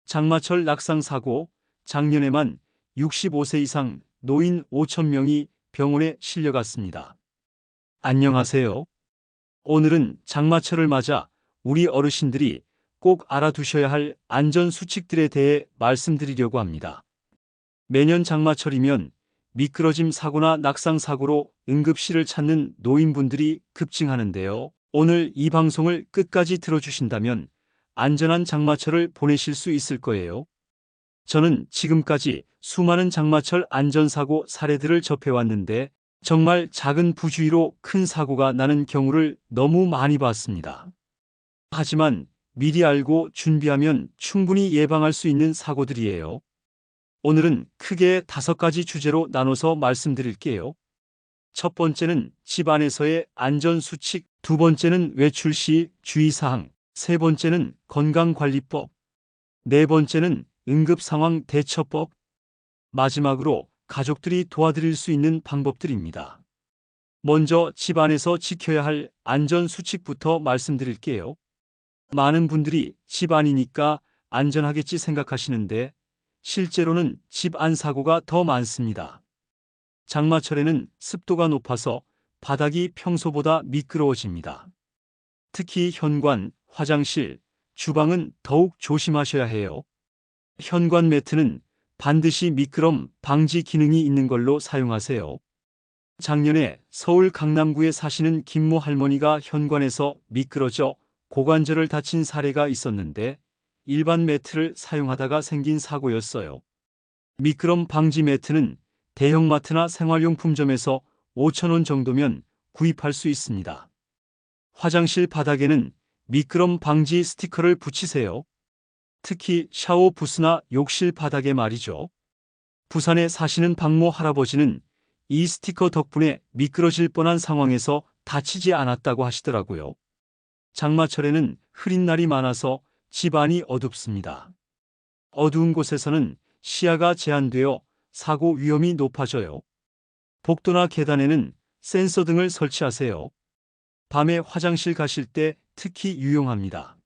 장마철 낙상 사고, 작년에만 65세 이상 노인 5천 명이 병원에 실려갔습니다. 안녕하세요. 오늘은 장마철을 맞아 우리 어르신들이 꼭 알아두셔야 할 안전수칙들에 대해 말씀드리려고 합니다. 매년 장마철이면 미끄러짐 사고나 낙상 사고로 응급실을 찾는 노인분들이 급증하는데요. 오늘 이 방송을 끝까지 들어주신다면 안전한 장마철을 보내실 수 있을 거예요. 저는 지금까지 수많은 장마철 안전사고 사례들을 접해왔는데 정말 작은 부주의로 큰 사고가 나는 경우를 너무 많이 봤습니다. 하지만 미리 알고 준비하면 충분히 예방할 수 있는 사고들이에요. 오늘은 크게 5가지 주제로 나눠서 말씀드릴게요. 첫 번째는 집 안에서의 안전수칙, 두 번째는 외출 시 주의사항, 세 번째는 건강관리법, 네 번째는 응급상황 대처법, 마지막으로 가족들이 도와드릴 수 있는 방법들입니다. 먼저 집 안에서 지켜야 할 안전수칙부터 말씀드릴게요. 많은 분들이 집 안이니까 안전하겠지 생각하시는데 실제로는 집 안 사고가 더 많습니다. 장마철에는 습도가 높아서 바닥이 평소보다 미끄러워집니다. 특히 현관, 화장실, 주방은 더욱 조심하셔야 해요. 현관 매트는 반드시 미끄럼 방지 기능이 있는 걸로 사용하세요. 작년에 서울 강남구에 사시는 김모 할머니가 현관에서 미끄러져 고관절을 다친 사례가 있었는데 일반 매트를 사용하다가 생긴 사고였어요. 미끄럼 방지 매트는 대형마트나 생활용품점에서 5,000원 정도면 구입할 수 있습니다. 화장실 바닥에는 미끄럼 방지 스티커를 붙이세요. 특히 샤워 부스나 욕실 바닥에 말이죠. 부산에 사시는 박모 할아버지는 이 스티커 덕분에 미끄러질 뻔한 상황에서 다치지 않았다고 하시더라고요. 장마철에는 흐린 날이 많아서 집안이 어둡습니다. 어두운 곳에서는 시야가 제한되어 사고 위험이 높아져요. 복도나 계단에는 센서 등을 설치하세요. 밤에 화장실 가실 때 특히 유용합니다.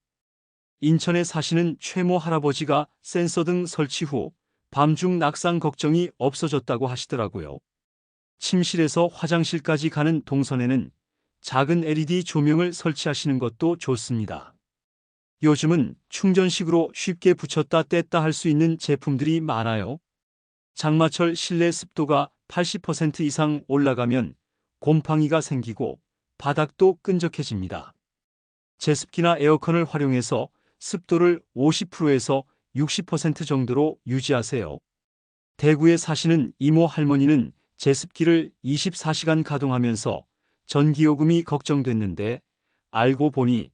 인천에 사시는 최모 할아버지가 센서 등 설치 후 밤중 낙상 걱정이 없어졌다고 하시더라고요. 침실에서 화장실까지 가는 동선에는 작은 LED 조명을 설치하시는 것도 좋습니다. 요즘은 충전식으로 쉽게 붙였다 뗐다 할 수 있는 제품들이 많아요. 장마철 실내 습도가 80% 이상 올라가면 곰팡이가 생기고 바닥도 끈적해집니다. 제습기나 에어컨을 활용해서 습도를 50%에서 60% 정도로 유지하세요. 대구에 사시는 이모 할머니는 제습기를 24시간 가동하면서 전기요금이 걱정됐는데 알고 보니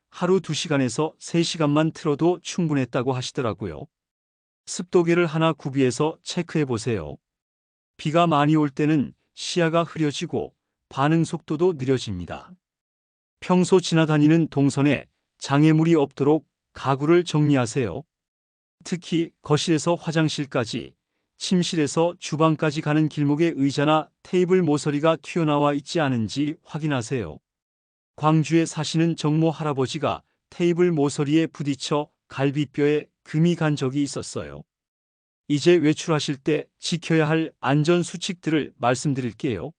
하루 2시간에서 3시간만 틀어도 충분했다고 하시더라고요. 습도계를 하나 구비해서 체크해 보세요. 비가 많이 올 때는 시야가 흐려지고 반응 속도도 느려집니다. 평소 지나다니는 동선에 장애물이 없도록 가구를 정리하세요. 특히 거실에서 화장실까지, 침실에서 주방까지 가는 길목의 의자나 테이블 모서리가 튀어나와 있지 않은지 확인하세요. 광주에 사시는 정모 할아버지가 테이블 모서리에 부딪혀 갈비뼈에 금이 간 적이 있었어요. 이제 외출하실 때 지켜야 할 안전수칙들을 말씀드릴게요.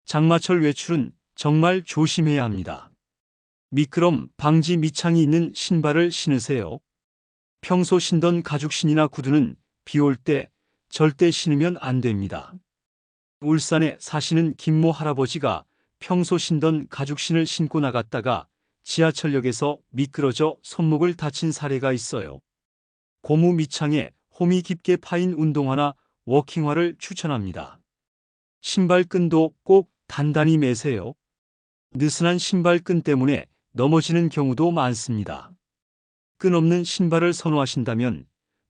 장마철 외출은 정말 조심해야 합니다. 미끄럼 방지 밑창이 있는 신발을 신으세요. 평소 신던 가죽신이나 구두는 비 올 때 절대 신으면 안 됩니다. 울산에 사시는 김모 할아버지가 평소 신던 가죽신을 신고 나갔다가 지하철역에서 미끄러져 손목을 다친 사례가 있어요. 고무 밑창에 홈이 깊게 파인 운동화나 워킹화를 추천합니다. 신발끈도 꼭 단단히 매세요. 느슨한 신발끈 때문에 넘어지는 경우도 많습니다. 끈 없는 신발을 선호하신다면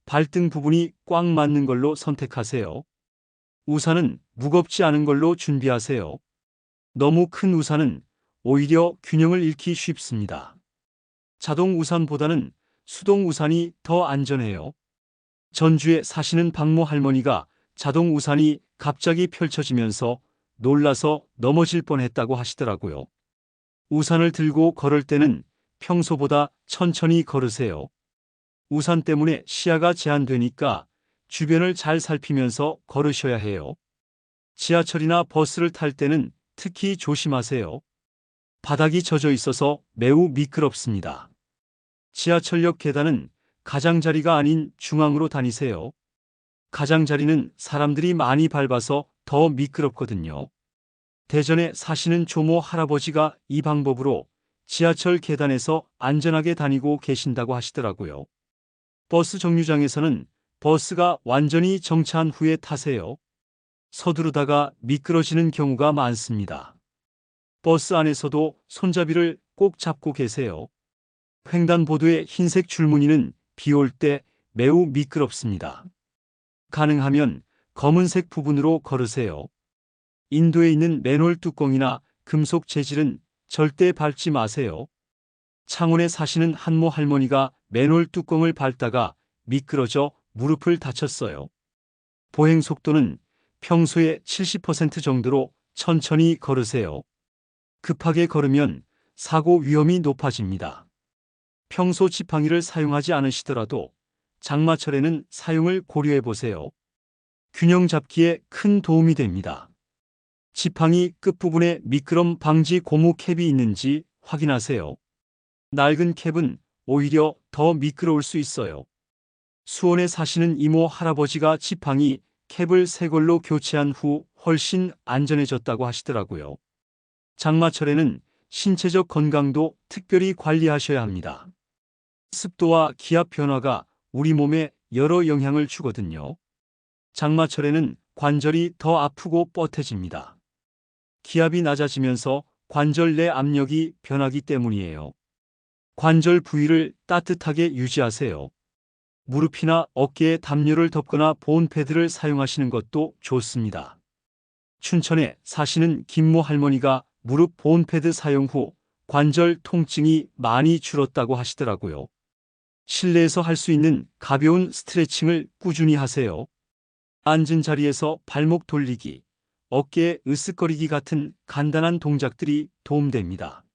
발등 부분이 꽉 맞는 걸로 선택하세요. 우산은 무겁지 않은 걸로 준비하세요. 너무 큰 우산은 오히려 균형을 잃기 쉽습니다. 자동 우산보다는 수동 우산이 더 안전해요. 전주에 사시는 박모 할머니가 자동 우산이 갑자기 펼쳐지면서 놀라서 넘어질 뻔했다고 하시더라고요. 우산을 들고 걸을 때는 평소보다 천천히 걸으세요. 우산 때문에 시야가 제한되니까 주변을 잘 살피면서 걸으셔야 해요. 지하철이나 버스를 탈 때는 특히 조심하세요. 바닥이 젖어 있어서 매우 미끄럽습니다. 지하철역 계단은 가장자리가 아닌 중앙으로 다니세요. 가장자리는 사람들이 많이 밟아서 더 미끄럽거든요. 대전에 사시는 조모 할아버지가 이 방법으로 지하철 계단에서 안전하게 다니고 계신다고 하시더라고요. 버스 정류장에서는 버스가 완전히 정차한 후에 타세요. 서두르다가 미끄러지는 경우가 많습니다. 버스 안에서도 손잡이를 꼭 잡고 계세요. 횡단보도의 흰색 줄무늬는 비 올 때 매우 미끄럽습니다. 가능하면 검은색 부분으로 걸으세요. 인도에 있는 맨홀 뚜껑이나 금속 재질은 절대 밟지 마세요. 창원에 사시는 한모 할머니가 맨홀 뚜껑을 밟다가 미끄러져 무릎을 다쳤어요. 보행 속도는 평소의 70% 정도로 천천히 걸으세요. 급하게 걸으면 사고 위험이 높아집니다. 평소 지팡이를 사용하지 않으시더라도 장마철에는 사용을 고려해 보세요. 균형 잡기에 큰 도움이 됩니다. 지팡이 끝부분에 미끄럼 방지 고무 캡이 있는지 확인하세요. 낡은 캡은 오히려 더 미끄러울 수 있어요. 수원에 사시는 이모 할아버지가 지팡이 캡을 새 걸로 교체한 후 훨씬 안전해졌다고 하시더라고요. 장마철에는 신체적 건강도 특별히 관리하셔야 합니다. 습도와 기압 변화가 우리 몸에 여러 영향을 주거든요. 장마철에는 관절이 더 아프고 뻣해집니다. 기압이 낮아지면서 관절 내 압력이 변하기 때문이에요. 관절 부위를 따뜻하게 유지하세요. 무릎이나 어깨에 담요를 덮거나 보온 패드를 사용하시는 것도 좋습니다. 춘천에 사시는 김모 할머니가 무릎 보온 패드 사용 후 관절 통증이 많이 줄었다고 하시더라고요. 실내에서 할 수 있는 가벼운 스트레칭을 꾸준히 하세요. 앉은 자리에서 발목 돌리기, 어깨 으쓱거리기 같은 간단한 동작들이 도움됩니다.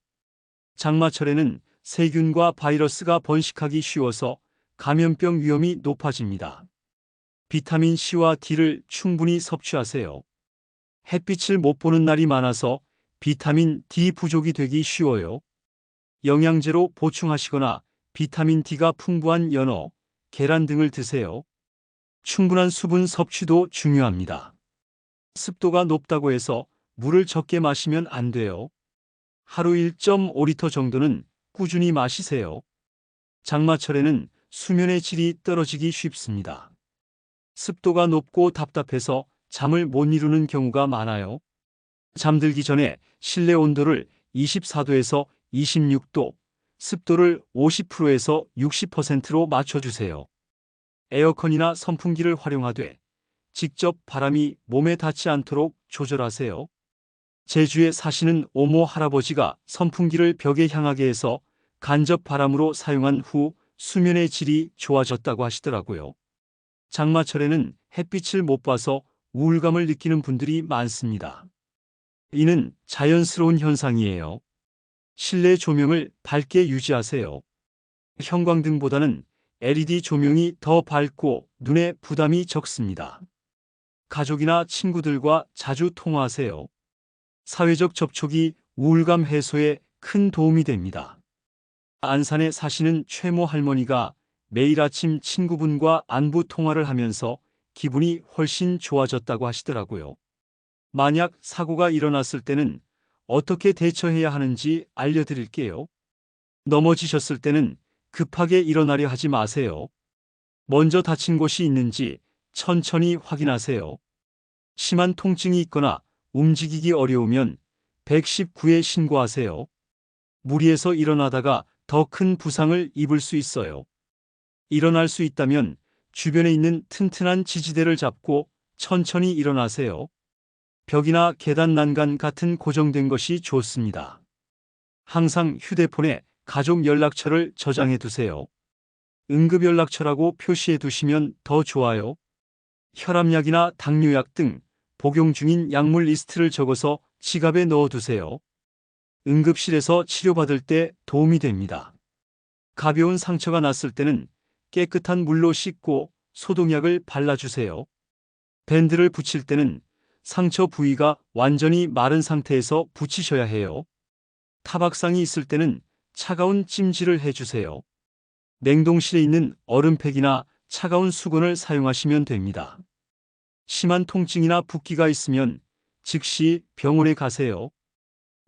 장마철에는 세균과 바이러스가 번식하기 쉬워서 감염병 위험이 높아집니다. 비타민 C와 D를 충분히 섭취하세요. 햇빛을 못 보는 날이 많아서 비타민 D 부족이 되기 쉬워요. 영양제로 보충하시거나 비타민 D가 풍부한 연어, 계란 등을 드세요. 충분한 수분 섭취도 중요합니다. 습도가 높다고 해서 물을 적게 마시면 안 돼요. 하루 1.5리터 정도는 꾸준히 마시세요. 장마철에는 수면의 질이 떨어지기 쉽습니다. 습도가 높고 답답해서 잠을 못 이루는 경우가 많아요. 잠들기 전에 실내 온도를 24도에서 26도, 습도를 50%에서 60%로 맞춰주세요. 에어컨이나 선풍기를 활용하되 직접 바람이 몸에 닿지 않도록 조절하세요. 제주에 사시는 오모 할아버지가 선풍기를 벽에 향하게 해서 간접 바람으로 사용한 후 수면의 질이 좋아졌다고 하시더라고요. 장마철에는 햇빛을 못 봐서 우울감을 느끼는 분들이 많습니다. 이는 자연스러운 현상이에요. 실내 조명을 밝게 유지하세요. 형광등보다는 LED 조명이 더 밝고 눈에 부담이 적습니다. 가족이나 친구들과 자주 통화하세요. 사회적 접촉이 우울감 해소에 큰 도움이 됩니다. 안산에 사시는 최모 할머니가 매일 아침 친구분과 안부 통화를 하면서 기분이 훨씬 좋아졌다고 하시더라고요. 만약 사고가 일어났을 때는 어떻게 대처해야 하는지 알려드릴게요. 넘어지셨을 때는 급하게 일어나려 하지 마세요. 먼저 다친 곳이 있는지 천천히 확인하세요. 심한 통증이 있거나 움직이기 어려우면 119에 신고하세요. 무리해서 일어나다가 더 큰 부상을 입을 수 있어요. 일어날 수 있다면 주변에 있는 튼튼한 지지대를 잡고 천천히 일어나세요. 벽이나 계단 난간 같은 고정된 것이 좋습니다. 항상 휴대폰에 가족 연락처를 저장해 두세요. 응급 연락처라고 표시해 두시면 더 좋아요. 혈압약이나 당뇨약 등 복용 중인 약물 리스트를 적어서 지갑에 넣어 두세요. 응급실에서 치료받을 때 도움이 됩니다. 가벼운 상처가 났을 때는 깨끗한 물로 씻고 소독약을 발라주세요. 밴드를 붙일 때는 상처 부위가 완전히 마른 상태에서 붙이셔야 해요. 타박상이 있을 때는 차가운 찜질을 해주세요. 냉동실에 있는 얼음팩이나 차가운 수건을 사용하시면 됩니다. 심한 통증이나 붓기가 있으면 즉시 병원에 가세요.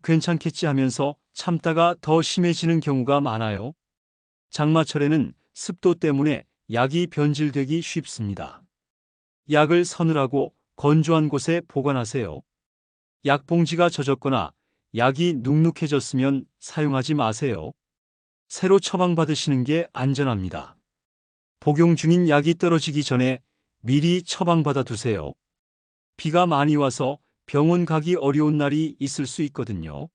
괜찮겠지 하면서 참다가 더 심해지는 경우가 많아요. 장마철에는 습도 때문에 약이 변질되기 쉽습니다. 약을 서늘하고 건조한 곳에 보관하세요. 약봉지가 젖었거나 약이 눅눅해졌으면 사용하지 마세요. 새로 처방받으시는 게 안전합니다. 복용 중인 약이 떨어지기 전에 미리 처방받아 두세요. 비가 많이 와서 병원 가기 어려운 날이 있을 수 있거든요.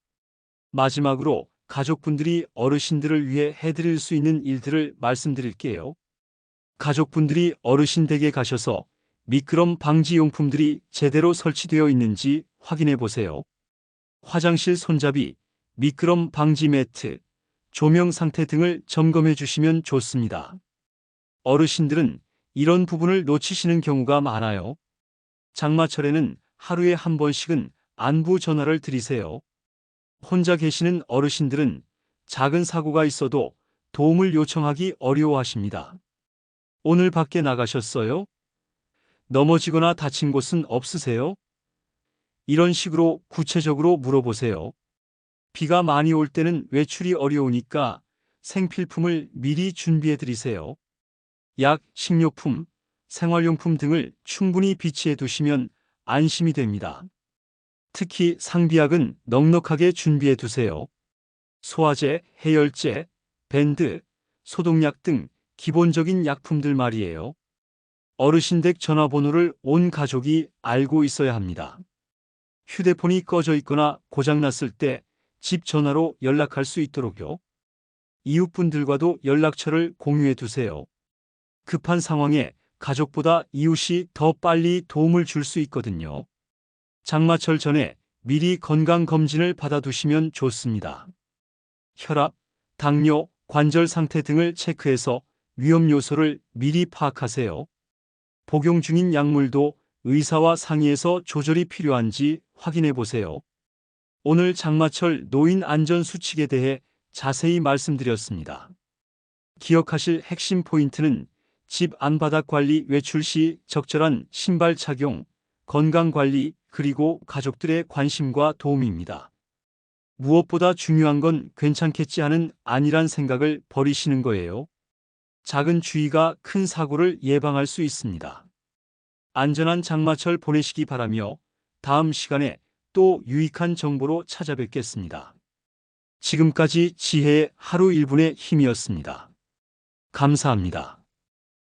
마지막으로 가족분들이 어르신들을 위해 해드릴 수 있는 일들을 말씀드릴게요. 가족분들이 어르신 댁에 가셔서 미끄럼 방지 용품들이 제대로 설치되어 있는지 확인해 보세요. 화장실 손잡이, 미끄럼 방지 매트, 조명 상태 등을 점검해 주시면 좋습니다. 어르신들은 이런 부분을 놓치시는 경우가 많아요. 장마철에는 하루에 한 번씩은 안부 전화를 드리세요. 혼자 계시는 어르신들은 작은 사고가 있어도 도움을 요청하기 어려워하십니다. 오늘 밖에 나가셨어요? 넘어지거나 다친 곳은 없으세요? 이런 식으로 구체적으로 물어보세요. 비가 많이 올 때는 외출이 어려우니까 생필품을 미리 준비해 드리세요. 약, 식료품, 생활용품 등을 충분히 비치해 두시면 안심이 됩니다. 특히 상비약은 넉넉하게 준비해 두세요. 소화제, 해열제, 밴드, 소독약 등 기본적인 약품들 말이에요. 어르신 댁 전화번호를 온 가족이 알고 있어야 합니다. 휴대폰이 꺼져 있거나 고장났을 때 집 전화로 연락할 수 있도록요. 이웃분들과도 연락처를 공유해 두세요. 급한 상황에 가족보다 이웃이 더 빨리 도움을 줄 수 있거든요. 장마철 전에 미리 건강검진을 받아두시면 좋습니다. 혈압, 당뇨, 관절 상태 등을 체크해서 위험 요소를 미리 파악하세요. 복용 중인 약물도 의사와 상의해서 조절이 필요한지 확인해 보세요. 오늘 장마철 노인 안전 수칙에 대해 자세히 말씀드렸습니다. 기억하실 핵심 포인트는 집 안바닥 관리, 외출 시 적절한 신발 착용, 건강 관리, 그리고 가족들의 관심과 도움입니다. 무엇보다 중요한 건 괜찮겠지 하는 안일한 생각을 버리시는 거예요. 작은 주의가 큰 사고를 예방할 수 있습니다. 안전한 장마철 보내시기 바라며 다음 시간에 또 유익한 정보로 찾아뵙겠습니다. 지금까지 지혜의 하루 1분의 힘이었습니다. 감사합니다.